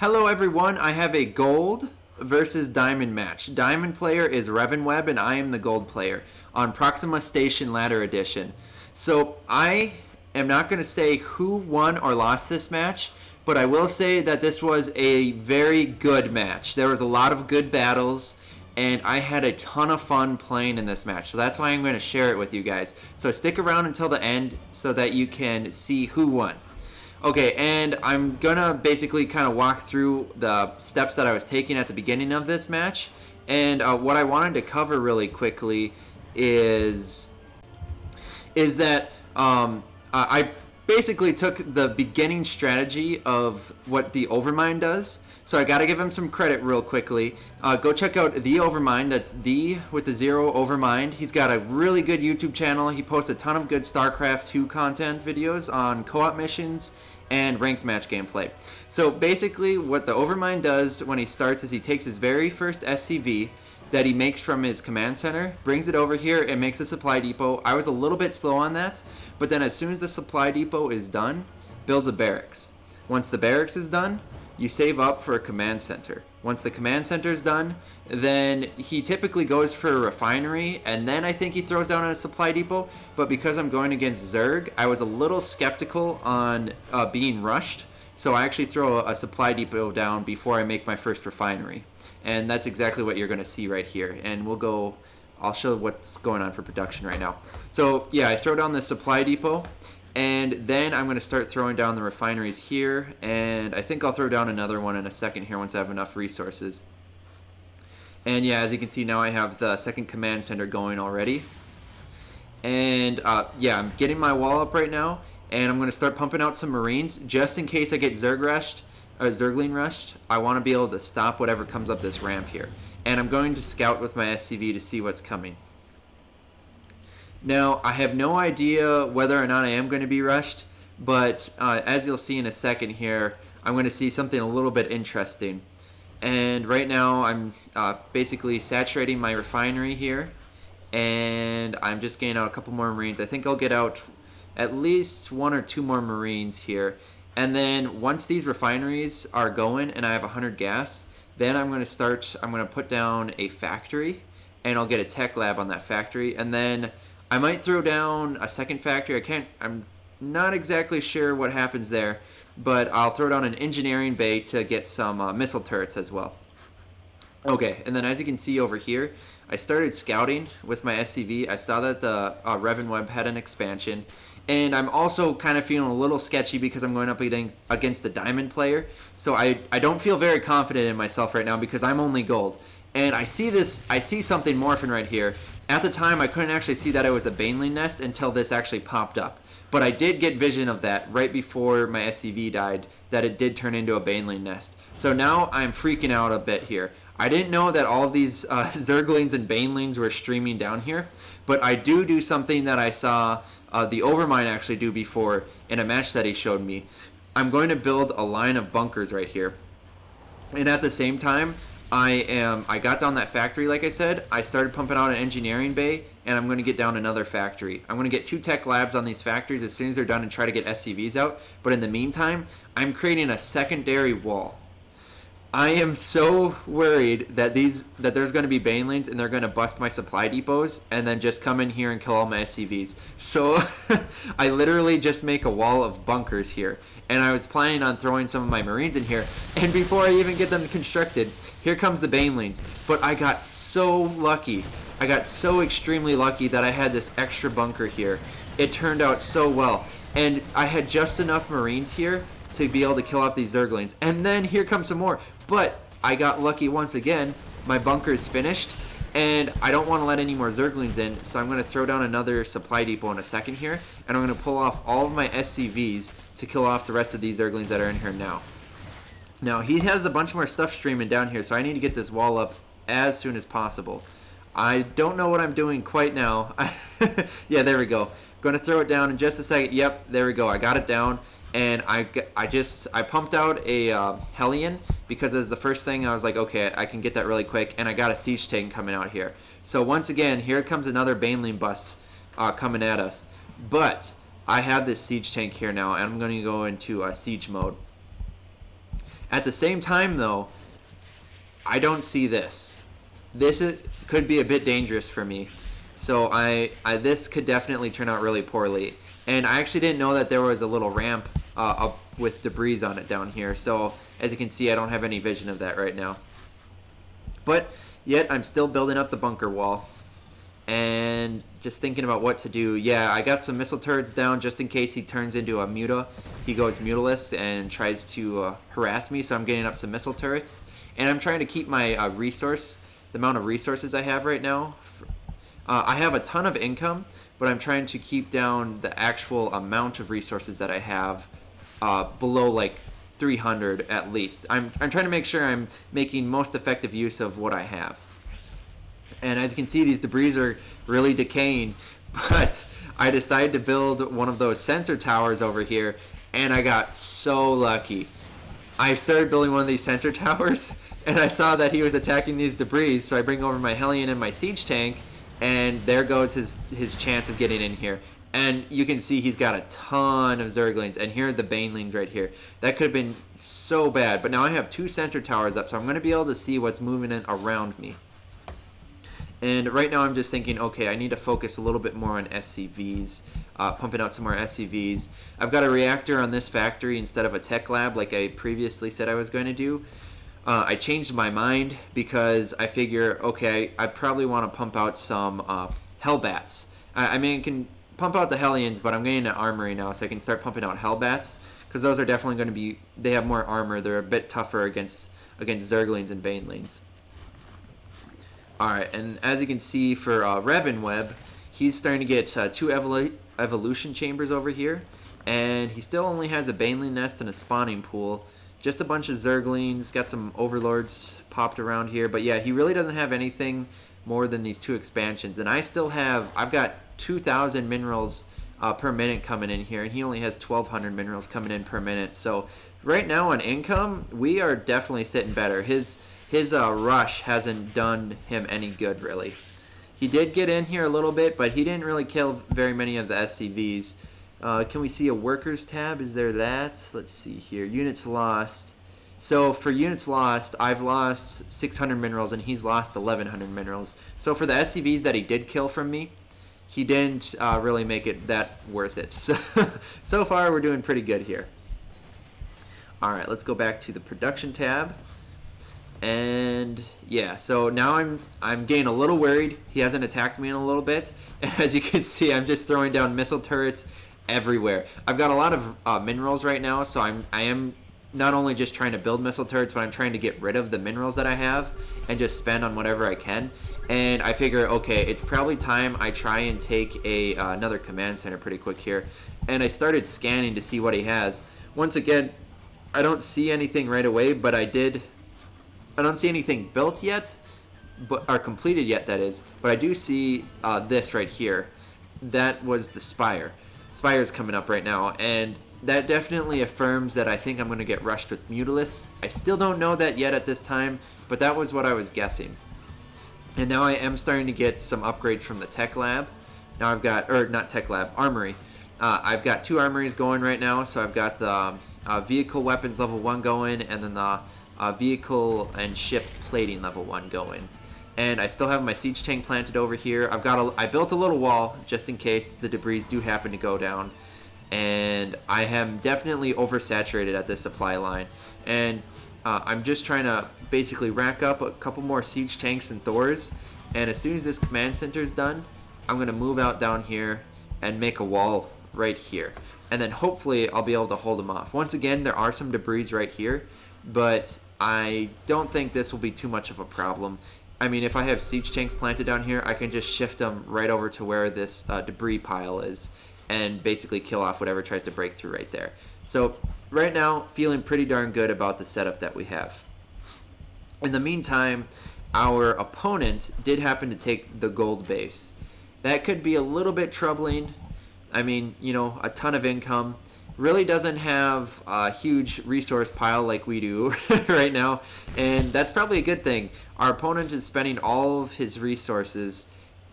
Hello everyone, I have a gold versus diamond match. Diamond player is Revanweb and I am the gold player on Proxima Station Ladder Edition. So I am not going to say who won or lost this match, but I will say that this was a very good match. There was a lot of good battles and I had a ton of fun playing in this match. So that's why I'm going to share it with you guys. So stick around until the end so that you can see who won. Okay, and I'm gonna basically kind of walk through the steps that I was taking at the beginning of this match. And what I wanted to cover really quickly is that I basically took the beginning strategy of what the Overmind does. So I got to give him some credit real quickly. Go check out the Overmind. That's the with the zero Overmind. He's got a really good YouTube channel. He posts a ton of good StarCraft 2 content videos on co-op missions and ranked match gameplay. So basically what the Overmind does when he starts is he takes his very first SCV that he makes from his command center, brings it over here and makes a supply depot. I was a little bit slow on that, but then as soon as the supply depot is done, builds a barracks. Once the barracks is done, you save up for a command center. Once the command center is done, then he typically goes for a refinery, and then I think he throws down a supply depot. But because I'm going against Zerg, I was a little skeptical on being rushed, so I actually throw a supply depot down before I make my first refinery. And that's exactly what you're going to see right here. And I'll show what's going on for production right now. So yeah, I throw down the supply depot. And then I'm going to start throwing down the refineries here, and I think I'll throw down another one in a second here once I have enough resources. And yeah, as you can see now I have the second command center going already. And yeah, I'm getting my wall up right now, and I'm going to start pumping out some Marines just in case I get Zergling rushed. I want to be able to stop whatever comes up this ramp here. And I'm going to scout with my SCV to see what's coming. Now, I have no idea whether or not I am going to be rushed, but as you'll see in a second here, I'm going to see something a little bit interesting. And right now, I'm basically saturating my refinery here, and I'm just getting out a couple more Marines. I think I'll get out at least one or two more Marines here. And then once these refineries are going and I have 100 gas, then I'm going to put down a factory, and I'll get a tech lab on that factory, and then I might throw down a second factory. I'm not exactly sure what happens there, but I'll throw down an engineering bay to get some missile turrets as well. Okay, and then as you can see over here, I started scouting with my SCV. I saw that the Revanweb had an expansion, and I'm also kind of feeling a little sketchy because I'm going up against a diamond player. So I don't feel very confident in myself right now because I'm only gold. And I see something morphing right here. At the time, I couldn't actually see that it was a baneling nest until this actually popped up. But I did get vision of that right before my SCV died, that it did turn into a baneling nest. So now I'm freaking out a bit here. I didn't know that all of these Zerglings and banelings were streaming down here, but I do something that I saw the Overmind actually do before in a match that he showed me. I'm going to build a line of bunkers right here. And at the same time, I got down that factory, like I said. I started pumping out an engineering bay, and I'm going to get down another factory. I'm going to get 2 tech labs on these factories as soon as they're done and try to get SCVs out. But in the meantime, I'm creating a secondary wall. I am so worried that there's going to be banelings and they're going to bust my supply depots and then just come in here and kill all my SCVs. So I literally just make a wall of bunkers here. And I was planning on throwing some of my Marines in here. And before I even get them constructed, here comes the banelings. But I got so lucky. I got so extremely lucky that I had this extra bunker here. It turned out so well. And I had just enough Marines here to be able to kill off these Zerglings. And then here comes some more. But I got lucky once again. My bunker is finished. And I don't want to let any more Zerglings in, so I'm going to throw down another supply depot in a second here. And I'm going to pull off all of my SCVs to kill off the rest of these Zerglings that are in here now. Now, he has a bunch more stuff streaming down here, so I need to get this wall up as soon as possible. I don't know what I'm doing quite now. Yeah, there we go. Going to throw it down in just a second. Yep, there we go. I got it down. And I pumped out a Hellion because it was the first thing. I was like, okay, I can get that really quick. And I got a siege tank coming out here. So once again, here comes another baneling bust coming at us. But I have this siege tank here now, and I'm going to go into siege mode. At the same time, though, I don't see this. Could be a bit dangerous for me. So this could definitely turn out really poorly. And I actually didn't know that there was a little ramp up with debris on it down here. So as you can see, I don't have any vision of that right now. But yet I'm still building up the bunker wall. And just thinking about what to do. Yeah, I got some missile turrets down just in case he turns into a muta. He goes mutalist and tries to harass me. So I'm getting up some missile turrets. And I'm trying to keep my the amount of resources I have right now. I have a ton of income, but I'm trying to keep down the actual amount of resources that I have below like 300 at least. I'm trying to make sure I'm making most effective use of what I have. And as you can see, these debris are really decaying, but I decided to build one of those sensor towers over here, and I got so lucky. I started building one of these sensor towers, and I saw that he was attacking these debris, so I bring over my Hellion and my siege tank, and there goes his chance of getting in here. And you can see he's got a ton of Zerglings, and here are the Banelings right here. That could have been so bad, but now I have 2 sensor towers up, so I'm going to be able to see what's moving in around me. And right now I'm just thinking, okay, I need to focus a little bit more on SCVs, pumping out some more SCVs. I've got a reactor on this factory instead of a tech lab like I previously said I was going to do. I changed my mind because I figure, okay, I probably want to pump out some Hellbats. I mean, I can pump out the Hellions, but I'm getting an armory now, so I can start pumping out Hellbats, because those are definitely going to be, they have more armor, they're a bit tougher against Zerglings and Banelings. Alright, and as you can see for Revanweb, he's starting to get 2 evolution chambers over here, and he still only has a Baneling nest and a spawning pool. Just a bunch of Zerglings, got some Overlords popped around here, but yeah, he really doesn't have anything more than these 2 expansions, and I've got 2,000 minerals per minute coming in here, and he only has 1,200 minerals coming in per minute, so right now on income, we are definitely sitting better. His rush hasn't done him any good, really. He did get in here a little bit, but he didn't really kill very many of the SCVs. Can we see a workers tab? Is there that? Let's see here. Units lost. So for units lost, I've lost 600 minerals, and he's lost 1,100 minerals. So for the SCVs that he did kill from me, he didn't really make it that worth it. So far, we're doing pretty good here. All right, let's go back to the production tab. And yeah, so now I'm getting a little worried. He hasn't attacked me in a little bit, and as you can see, I'm just throwing down missile turrets everywhere. I've got a lot of minerals right now, so I am not only just trying to build missile turrets, but I'm trying to get rid of the minerals that I have and just spend on whatever I can. And I figure, okay, it's probably time I try and take another command center pretty quick here. And I started scanning to see what he has. Once again, I don't see anything right away, but I don't see anything built yet, or completed yet, that is. But I do see this right here. That was the Spire. Spire's coming up right now, and that definitely affirms that I think I'm going to get rushed with Mutalists. I still don't know that yet at this time, but that was what I was guessing. And now I am starting to get some upgrades from the Tech Lab. Now I've got, or not Tech Lab, Armory. I've got 2 armories going right now, so I've got the Vehicle Weapons level 1 going, and then the Vehicle and Ship Plating level 1 going. And I still have my siege tank planted over here. I built a little wall just in case the debris do happen to go down. And I am definitely oversaturated at this supply line. And I'm just trying to basically rack up a couple more siege tanks and Thors. And as soon as this command center is done, I'm going to move out down here and make a wall right here. And then hopefully I'll be able to hold them off. Once again, there are some debris right here, but I don't think this will be too much of a problem. I mean, if I have siege tanks planted down here, I can just shift them right over to where this debris pile is and basically kill off whatever tries to break through right there. So right now, feeling pretty darn good about the setup that we have. In the meantime, our opponent did happen to take the gold base. That could be a little bit troubling. I mean, you know, a ton of income. Really doesn't have a huge resource pile like we do right now, and that's probably a good thing. Our opponent is spending all of his resources,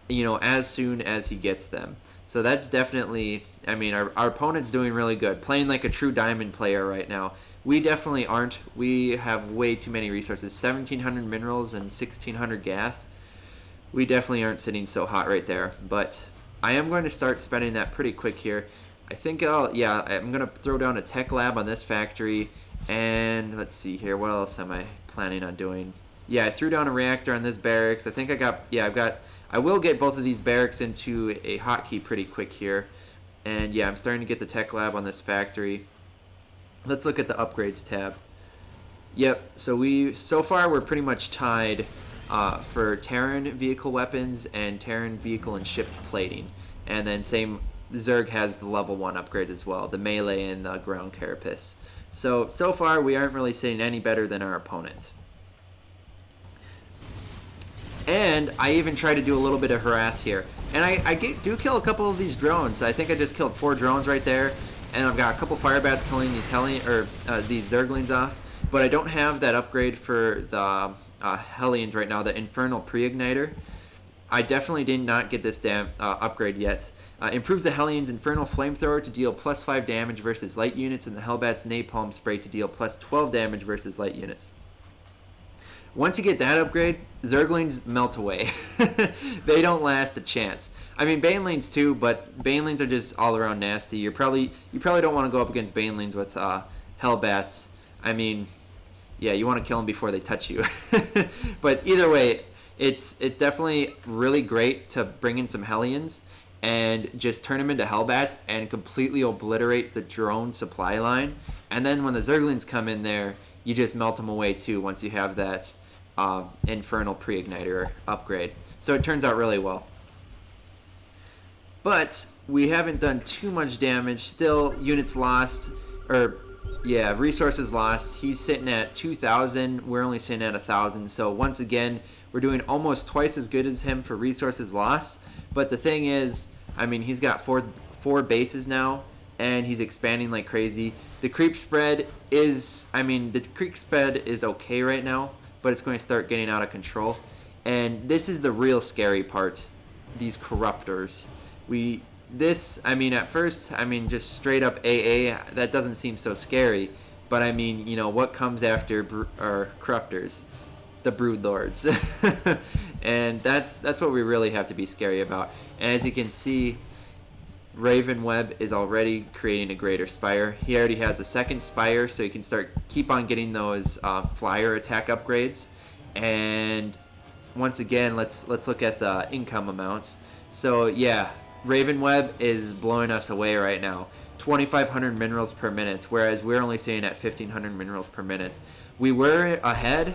you know, as soon as he gets them. So that's definitely, I mean, our opponent's doing really good, playing like a true diamond player right now. We definitely aren't. We have way too many resources. 1,700 minerals and 1,600 gas. We definitely aren't sitting so hot right there. But I am going to start spending that pretty quick here. I think I'm going to throw down a tech lab on this factory. And let's see here. What else am I planning on doing? Yeah, I threw down a reactor on this barracks. I think I will get both of these barracks into a hotkey pretty quick here. And yeah, I'm starting to get the tech lab on this factory. Let's look at the upgrades tab. Yep, so far we're pretty much tied for Terran vehicle weapons and Terran vehicle and ship plating. And then same, Zerg has the level 1 upgrades as well, the melee and the ground carapace. So far we aren't really sitting any better than our opponent. And I even try to do a little bit of harass here. And I do kill a couple of these drones. I think I just killed 4 drones right there. And I've got a couple firebats killing these these Zerglings off. But I don't have that upgrade for the Hellions right now, the Infernal Pre-Igniter. I definitely did not get this upgrade yet. Improves the Hellions' Infernal Flamethrower to deal +5 damage versus light units, and the Hellbat's Napalm Spray to deal +12 damage versus light units. Once you get that upgrade, Zerglings melt away. They don't last a chance. I mean, Banelings too, but Banelings are just all around nasty. You probably don't want to go up against Banelings with Hellbats. I mean, yeah, you want to kill them before they touch you. But either way, it's definitely really great to bring in some Hellions and just turn them into Hellbats and completely obliterate the drone supply line. And then when the Zerglings come in there, you just melt them away too once you have that Infernal Pre-Igniter upgrade. So it turns out really well. But we haven't done too much damage. Still, units lost, resources lost. He's sitting at 2,000. We're only sitting at 1,000. So once again, we're doing almost twice as good as him for resources lost. But the thing is, I mean, he's got four bases now, and he's expanding like crazy. The creep spread is okay right now, but it's going to start getting out of control. And this is the real scary part, these corruptors. At first, just straight up AA, that doesn't seem so scary. But I mean, what comes after corruptors? The broodlords. And that's what we really have to be scary about. And as you can see, Ravenweb is already creating a greater spire. He already has a second spire, so you can keep on getting those flyer attack upgrades. And once again, let's look at the income amounts. So yeah, Ravenweb is blowing us away right now. 2,500 minerals per minute, whereas we're only sitting at 1,500 minerals per minute. We were ahead,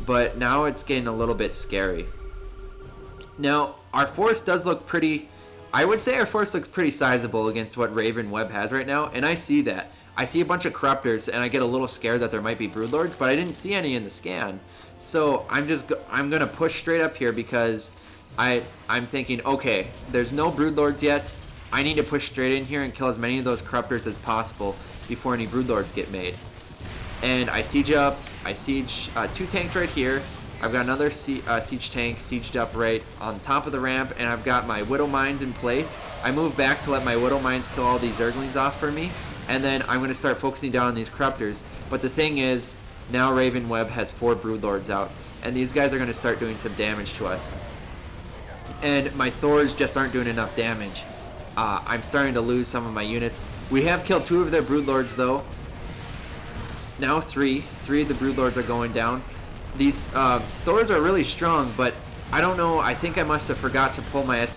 but now it's getting a little bit scary. Now, our force does look pretty... I would say our force looks pretty sizable against what Ravenweb has right now, and I see that. I see a bunch of corruptors, and I get a little scared that there might be broodlords, but I didn't see any in the scan. So I'm gonna push straight up here because I'm thinking, okay, there's no broodlords yet. I need to push straight in here and kill as many of those corruptors as possible before any broodlords get made. And I siege up. I siege 2 tanks right here. I've got another siege tank sieged up right on top of the ramp, and I've got my Widow Mines in place. I move back to let my Widow Mines kill all these Zerglings off for me, and then I'm going to start focusing down on these corruptors. But the thing is, now Ravenweb has 4 broodlords out, and these guys are going to start doing some damage to us. And my Thors just aren't doing enough damage. I'm starting to lose some of my units. We have killed 2 of their broodlords though. Now 3 of the broodlords are going down. These Thors are really strong, but I don't know. I think I must have forgot to pull my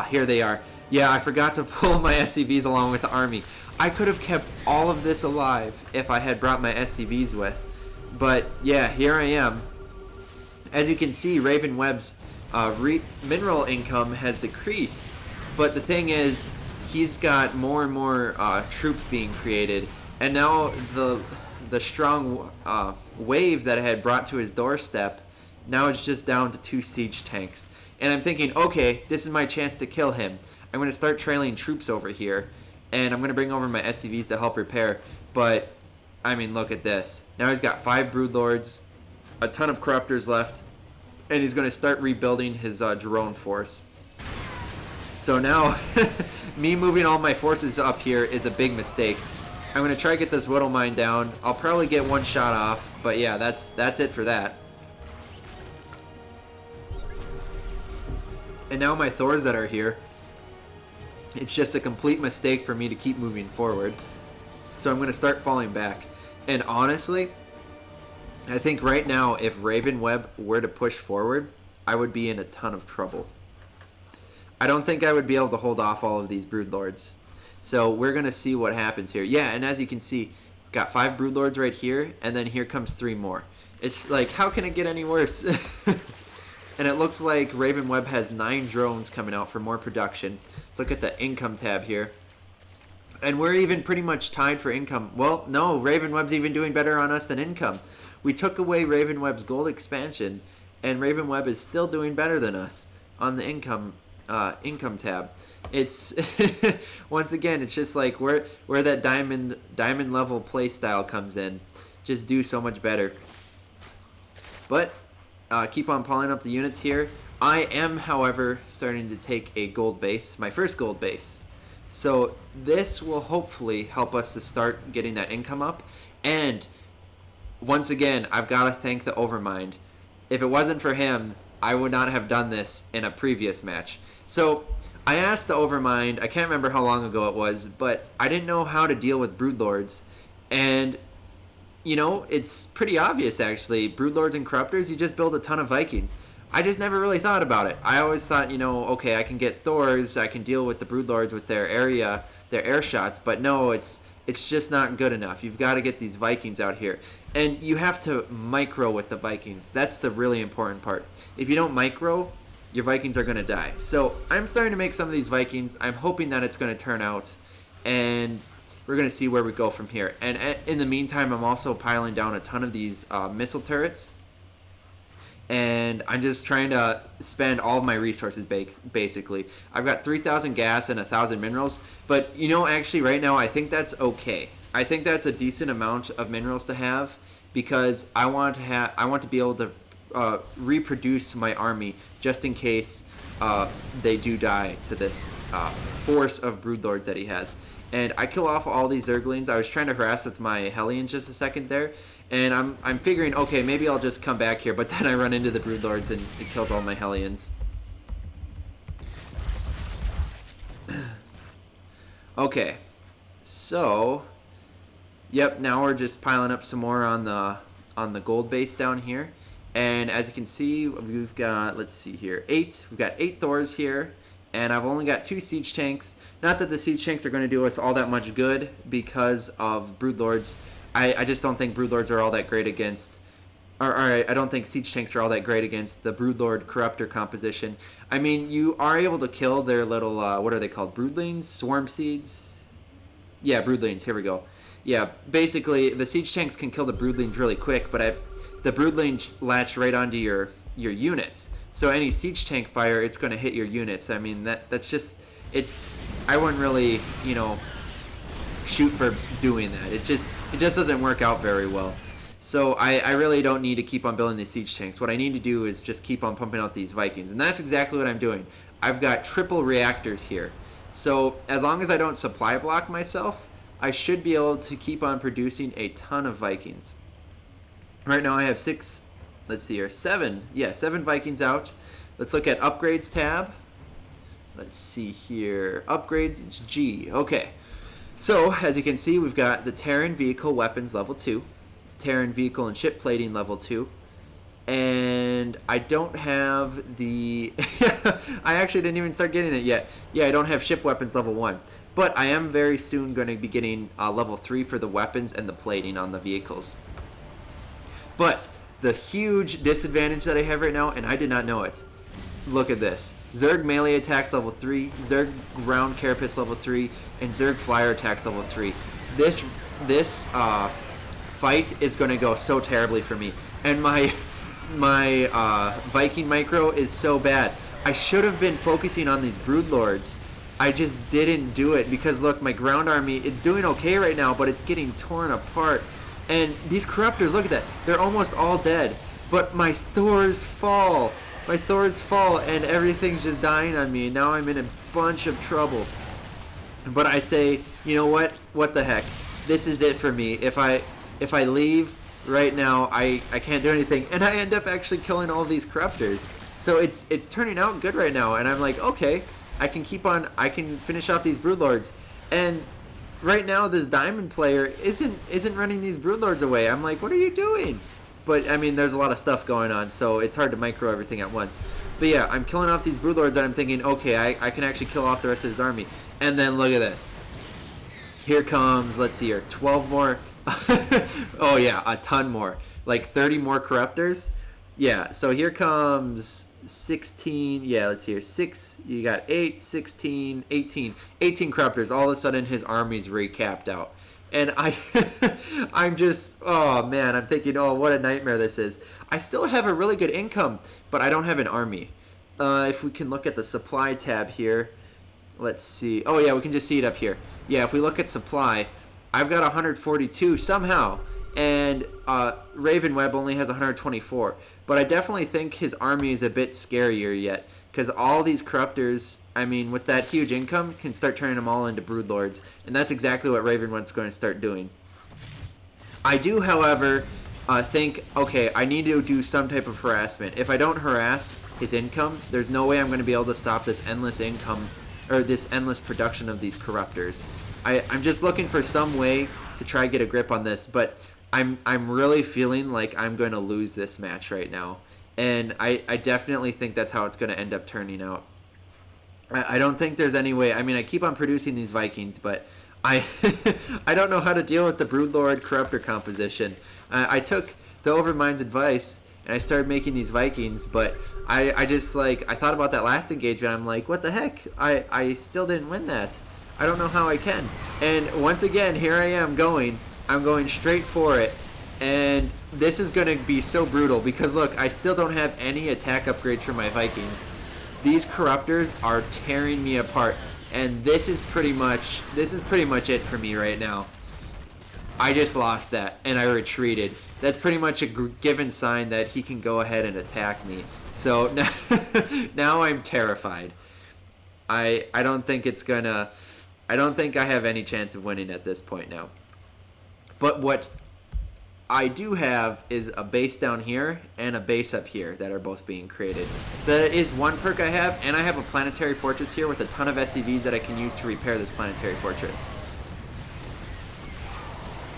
here they are. Yeah, I forgot to pull my SCVs along with the army. I could have kept all of this alive if I had brought my SCVs with. But yeah, here I am. As you can see, Ravenweb's mineral income has decreased. But the thing is, he's got more and more troops being created, and now the strong wave that I had brought to his doorstep, now it's just down to 2 siege tanks. And I'm thinking, okay, this is my chance to kill him. I'm going to start trailing troops over here, and I'm going to bring over my SCVs to help repair. But, I mean, look at this. Now he's got 5 broodlords, a ton of corruptors left, and he's going to start rebuilding his drone force. So now, me moving all my forces up here is a big mistake. I'm going to try to get this Whittle Mine down. I'll probably get one shot off, but yeah, that's it for that. And now my Thors that are here, it's just a complete mistake for me to keep moving forward. So I'm going to start falling back. And honestly, I think right now if Ravenweb were to push forward, I would be in a ton of trouble. I don't think I would be able to hold off all of these Broodlords. So we're going to see what happens here. Yeah, and as you can see, got 5 Broodlords right here, and then here comes 3 more. It's like, how can it get any worse? And it looks like Ravenweb has 9 drones coming out for more production. Let's look at the income tab here. And we're even pretty much tied for income. Well, no, Ravenweb's even doing better on us than income. We took away Ravenweb's gold expansion, and Ravenweb is still doing better than us on the income tab. It's once again, it's just like where that diamond level play style comes in. Just do so much better. But keep on piling up the units here. I am, however, starting to take a gold base, my first gold base. So this will hopefully help us to start getting that income up. And once again, I've got to thank the Overmind. If it wasn't for him, I would not have done this in a previous match. So I asked the Overmind, I can't remember how long ago it was, but I didn't know how to deal with Broodlords. And you know, it's pretty obvious actually. Broodlords and Corruptors, you just build a ton of Vikings. I just never really thought about it. I always thought, you know, okay, I can get Thors, I can deal with the Broodlords with their air shots, but no, it's just not good enough. You've got to get these Vikings out here. And you have to micro with the Vikings. That's the really important part. If you don't micro, your Vikings are going to die. So I'm starting to make some of these Vikings. I'm hoping that it's going to turn out. And we're going to see where we go from here. And in the meantime, I'm also piling down a ton of these missile turrets. And I'm just trying to spend all of my resources, basically. I've got 3,000 gas and 1,000 minerals. But, you know, actually right now, I think that's okay. I think that's a decent amount of minerals to have because I want to be able to reproduce my army just in case they do die to this force of Broodlords that he has. And I kill off all these Zerglings. I was trying to harass with my Hellions just a second there. And I'm figuring, okay, maybe I'll just come back here. But then I run into the Broodlords and it kills all my Hellions. Okay. So, yep, now we're just piling up some more on the gold base down here. And as you can see, we've got, let's see here, 8. We've got 8 Thors here. And I've only got 2 siege tanks. Not that the siege tanks are going to do us all that much good because of Broodlords. I just don't think Broodlords are all that great against... Or I don't think siege tanks are all that great against the Broodlord Corruptor composition. I mean, you are able to kill their little... what are they called? Broodlings? Swarm seeds? Yeah, Broodlings. Here we go. Yeah, basically, the siege tanks can kill the Broodlings really quick, but the Broodlings latch right onto your units. So any siege tank fire, it's going to hit your units. I mean, that's just... I wouldn't really, you know, shoot for doing that. It just doesn't work out very well. So I really don't need to keep on building these siege tanks. What I need to do is just keep on pumping out these Vikings. And that's exactly what I'm doing. I've got triple reactors here. So as long as I don't supply block myself, I should be able to keep on producing a ton of Vikings. Right now I have 6, let's see here, 7. Yeah, 7 Vikings out. Let's look at upgrades tab. Let's see here. Upgrades, it's G. Okay. So, as you can see, we've got the Terran Vehicle Weapons level 2. Terran Vehicle and Ship Plating level 2. And I don't have the... I actually didn't even start getting it yet. Yeah, I don't have Ship Weapons level 1. But I am very soon going to be getting level 3 for the weapons and the plating on the vehicles. But the huge disadvantage that I have right now, and I did not know it. Look at this. Zerg melee attacks level 3, Zerg ground carapace level 3, and Zerg flyer attacks level 3. This fight is going to go so terribly for me. And my Viking micro is so bad. I should have been focusing on these Broodlords. I just didn't do it because look, my ground army, it's doing okay right now, but it's getting torn apart. And these Corruptors, look at that. They're almost all dead. But my Thors fall. My Thors fall and everything's just dying on me. And now I'm in a bunch of trouble. But I say, you know what? What the heck? this is it for me. If I leave right now, I can't do anything, and I end up actually killing all these corruptors. So it's turning out good right now, and I'm like, okay, I can keep on. I can finish off these broodlords, and right now this diamond player isn't running these broodlords away. I'm like, what are you doing? But I mean, there's a lot of stuff going on, so it's hard to micro everything at once. But yeah, I'm killing off these broodlords, and I'm thinking, okay, I can actually kill off the rest of his army. And then look at this. Here comes, let's see here, 12 more. Oh yeah, a ton more. Like 30 more corruptors. Yeah, so here comes 16. Yeah, let's see here. 6, you got 8, 16, 18. 18 corruptors. All of a sudden, his army's recapped out. And I'm just, oh man, I'm thinking, oh, what a nightmare this is. I still have a really good income, but I don't have an army. If we can look at the supply tab here, let's see. Oh yeah, we can just see it up here. Yeah, if we look at supply, I've got 142 somehow, and Ravenweb only has 124. But I definitely think his army is a bit scarier yet, because all these corruptors, I mean, with that huge income, can start turning them all into broodlords, and that's exactly what Ravenweb's going to start doing. I do, however, think, okay, I need to do some type of harassment. If I don't harass his income, there's no way I'm going to be able to stop this endless income, or this endless production of these corruptors. I'm just looking for some way to try to get a grip on this, but I'm really feeling like I'm going to lose this match right now. And I definitely think that's how it's going to end up turning out. I don't think there's any way. I mean, I keep on producing these Vikings, but I I don't know how to deal with the Broodlord Corruptor composition. I took the Overmind's advice, and I started making these Vikings, but I just, like, I thought about that last engagement. I'm like, what the heck? I still didn't win that. I don't know how I can. And once again, here I am going. I'm going straight for it. And this is going to be so brutal because, look, I still don't have any attack upgrades for my Vikings. These corruptors are tearing me apart, and this is pretty much it for me right now. I just lost that, and I retreated. That's pretty much a given sign that he can go ahead and attack me. So now I'm terrified. I don't think I have any chance of winning at this point now. But what I do have is a base down here and a base up here that are both being created. That is one perk I have, and I have a planetary fortress here with a ton of SCVs that I can use to repair this planetary fortress.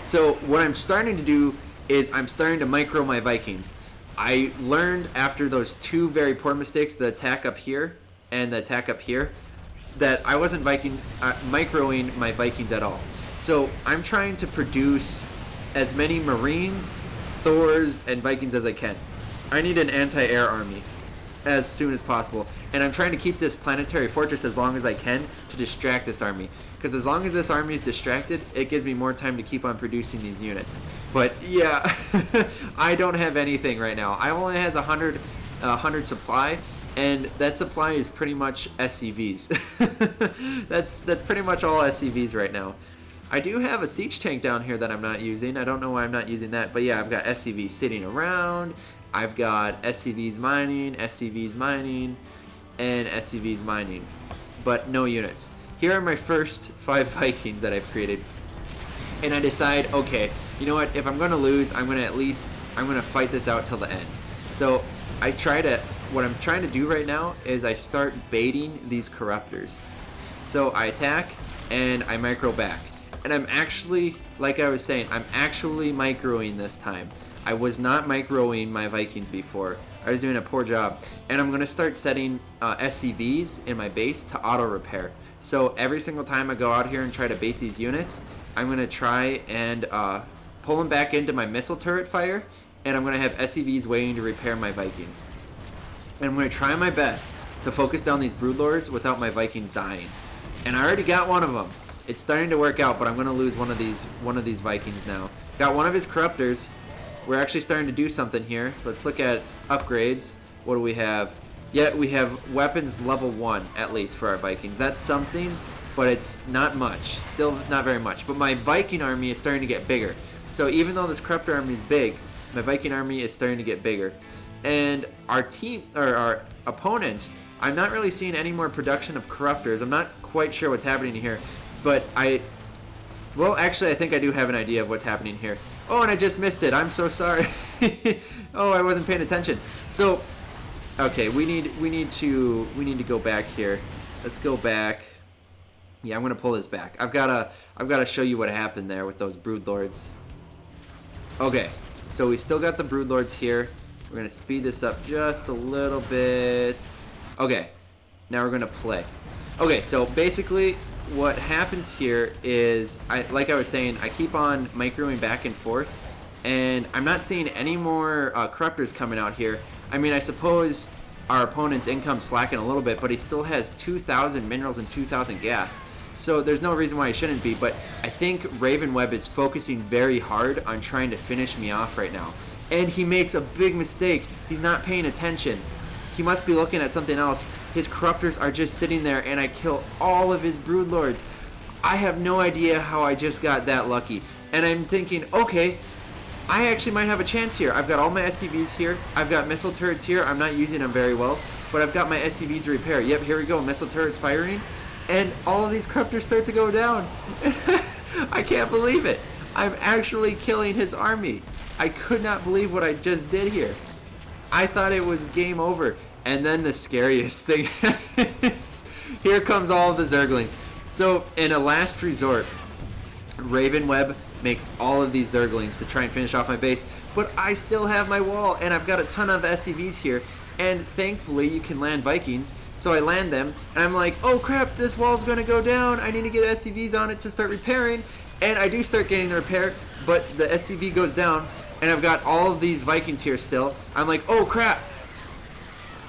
So what I'm starting to do is I'm starting to micro my Vikings. I learned after those two very poor mistakes, the attack up here and the attack up here, that I wasn't microing my Vikings at all. So I'm trying to produce as many Marines, Thors, and Vikings as I can. I need an anti-air army as soon as possible. And I'm trying to keep this planetary fortress as long as I can to distract this army. Because as long as this army is distracted, it gives me more time to keep on producing these units. But yeah, I don't have anything right now. I only has 100 supply, and that supply is pretty much SCVs. That's pretty much all SCVs right now. I do have a siege tank down here that I'm not using. I don't know why I'm not using that, but yeah, I've got SCVs sitting around. I've got SCVs mining, and SCVs mining, but no units. Here are my first 5 Vikings that I've created, and I decide, okay, you know what? If I'm going to lose, I'm going to fight this out till the end. So what I'm trying to do right now is I start baiting these corruptors. So I attack and I micro back. And I'm actually, like I was saying, I'm actually microing this time. I was not microing my Vikings before. I was doing a poor job. And I'm going to start setting SCVs in my base to auto-repair. So every single time I go out here and try to bait these units, I'm going to try and pull them back into my missile turret fire. And I'm going to have SCVs waiting to repair my Vikings. And I'm going to try my best to focus down these broodlords without my Vikings dying. And I already got one of them. It's starting to work out, but I'm going to lose one of these Vikings now. Got one of his corruptors. We're actually starting to do something here. Let's look at upgrades. What do we have? Yeah, we have weapons level 1 at least for our Vikings. That's something, but it's not much. Still not very much. But my Viking army is starting to get bigger. So even though this corruptor army is big, my Viking army is starting to get bigger. And our team, or our opponent, I'm not really seeing any more production of corruptors. I'm not quite sure what's happening here. But Well, actually, I think I do have an idea of what's happening here. Oh, and I just missed it. I'm so sorry. Oh, I wasn't paying attention. So, okay, we need to go back here. Let's go back. Yeah, I'm gonna pull this back. I've gotta show you what happened there with those broodlords. Okay, so we still got the broodlords here. We're gonna speed this up just a little bit. Okay, now we're gonna play. Okay, so basically what happens here is, like I was saying, I keep on microing back and forth, and I'm not seeing any more corruptors coming out here. I mean, I suppose our opponent's income's slacking a little bit, but he still has 2,000 minerals and 2,000 gas. So there's no reason why he shouldn't be, but I think Ravenweb is focusing very hard on trying to finish me off right now. And he makes a big mistake. He's not paying attention. He must be looking at something else. His corruptors are just sitting there, and I kill all of his broodlords. I have no idea how I just got that lucky. And I'm thinking, okay, I actually might have a chance here. I've got all my SCVs here. I've got missile turrets here. I'm not using them very well, but I've got my SCVs to repair. Yep, here we go. Missile turrets firing. And all of these corruptors start to go down. I can't believe it. I'm actually killing his army. I could not believe what I just did here. I thought it was game over. And then the scariest thing happens. Here comes all of the Zerglings. So in a last resort, Ravenweb makes all of these Zerglings to try and finish off my base. But I still have my wall, and I've got a ton of SCVs here. And thankfully you can land Vikings. So I land them, and I'm like, oh crap, this wall's gonna go down. I need to get SCVs on it to start repairing. And I do start getting the repair, but the SCV goes down, and I've got all of these Vikings here still. I'm like, oh crap,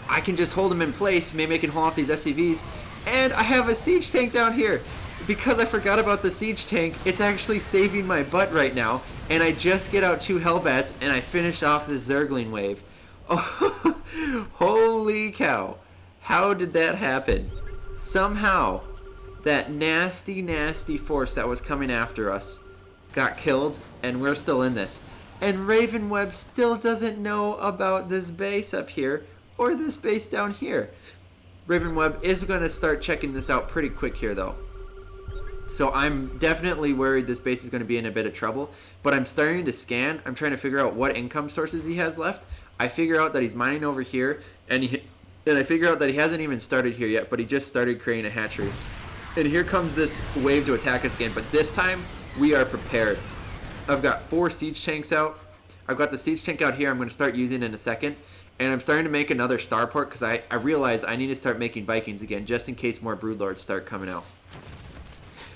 I can just hold them in place. Maybe I can hold off these SCVs. And I have a siege tank down here. Because I forgot about the siege tank, it's actually saving my butt right now. And I just get out 2 Hellbats, and I finish off this Zergling wave. Oh, holy cow. How did that happen? Somehow, that nasty, nasty force that was coming after us got killed, and we're still in this. And Ravenweb still doesn't know about this base up here, or this base down here. Ravenweb is going to start checking this out pretty quick here, though. So I'm definitely worried this base is going to be in a bit of trouble, but I'm starting to scan. I'm trying to figure out what income sources he has left. I figure out that he's mining over here, and I figure out that he hasn't even started here yet, but he just started creating a hatchery. And here comes this wave to attack us again, but this time we are prepared. I've got 4 siege tanks out. I've got the siege tank out here I'm going to start using in a second. And I'm starting to make another starport because I realize I need to start making Vikings again just in case more broodlords start coming out.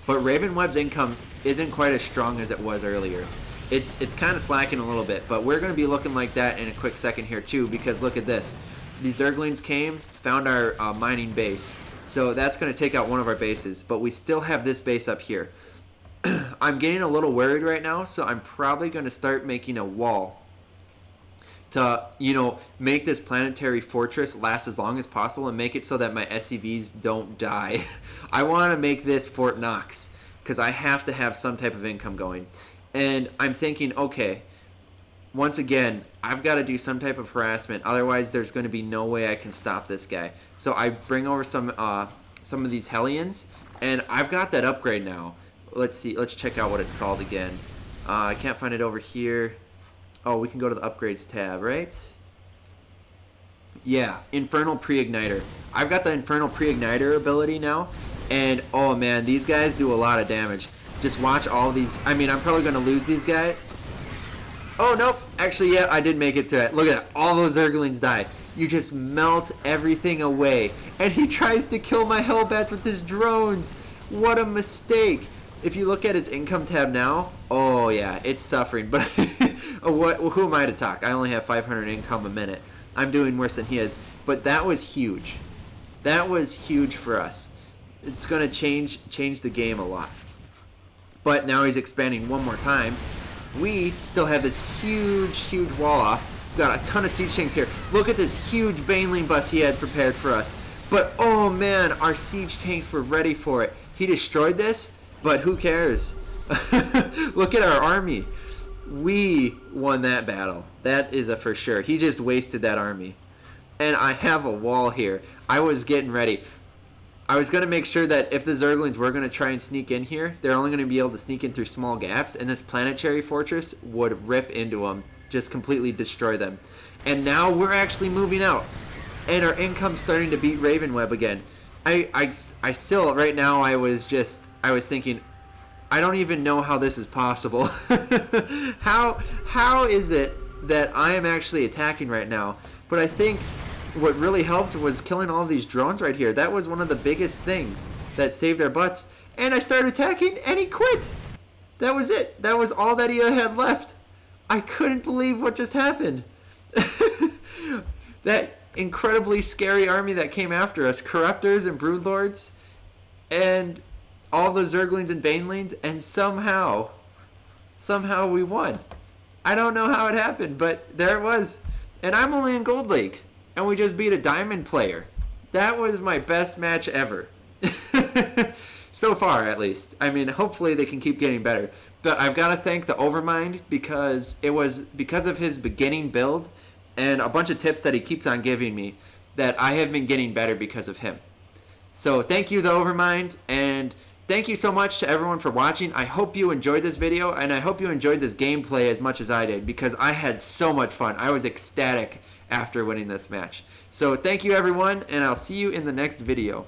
But Ravenweb's income isn't quite as strong as it was earlier. It's kind of slacking a little bit, but we're going to be looking like that in a quick second here too, because look at this. These Zerglings came, found our mining base. So that's going to take out one of our bases, but we still have this base up here. I'm getting a little worried right now, so I'm probably going to start making a wall to, you know, make this planetary fortress last as long as possible and make it so that my SCVs don't die. I want to make this Fort Knox because I have to have some type of income going. And I'm thinking, okay, once again, I've got to do some type of harassment. Otherwise, there's going to be no way I can stop this guy. So I bring over some of these Hellions, and I've got that upgrade now. Let's see. Let's check out what it's called again. I can't find it over here. Oh, we can go to the upgrades tab, right? Yeah, Infernal Pre-Igniter. I've got the Infernal Pre-Igniter ability now, and oh man, these guys do a lot of damage. Just watch all these. I mean, I'm probably going to lose these guys. Oh, nope. Actually, yeah, I did make it to it. Look at that. All those Zerglings died. You just melt everything away. And he tries to kill my Hellbats with his drones. What a mistake. If you look at his income tab now, oh yeah, it's suffering. But who am I to talk? I only have 500 income a minute. I'm doing worse than he is. But that was huge. That was huge for us. It's going to change the game a lot. But now he's expanding one more time. We still have this huge wall off. We've got a ton of siege tanks here. Look at this huge Baneling bus he had prepared for us. But oh man, our siege tanks were ready for it. He destroyed this, but who cares? Look at our army. We won that battle. That is a for sure. He just wasted that army. And I have a wall here. I was getting ready. I was going to make sure that if the Zerglings were going to try and sneak in here, they're only going to be able to sneak in through small gaps, and this Planetary Fortress would rip into them, just completely destroy them. And now we're actually moving out, and our income's starting to beat Ravenweb again. I still, right now, I was thinking, I don't even know how this is possible. How is it that I am actually attacking right now? But I think what really helped was killing all of these drones right here. That was one of the biggest things that saved our butts. And I started attacking, and he quit. That was it. That was all that he had left. I couldn't believe what just happened. That incredibly scary army that came after us, Corruptors and Broodlords, and all the Zerglings and Banelings, and somehow we won. I don't know how it happened, but there it was. And I'm only in Gold League, and we just beat a Diamond player. That was my best match ever. So far, at least. I mean, hopefully they can keep getting better. But I've got to thank the Overmind, because it was because of his beginning build and a bunch of tips that he keeps on giving me that I have been getting better because of him. So thank you, the Overmind, and thank you so much to everyone for watching. I hope you enjoyed this video, and I hope you enjoyed this gameplay as much as I did, because I had so much fun. I was ecstatic after winning this match. So thank you, everyone, and I'll see you in the next video.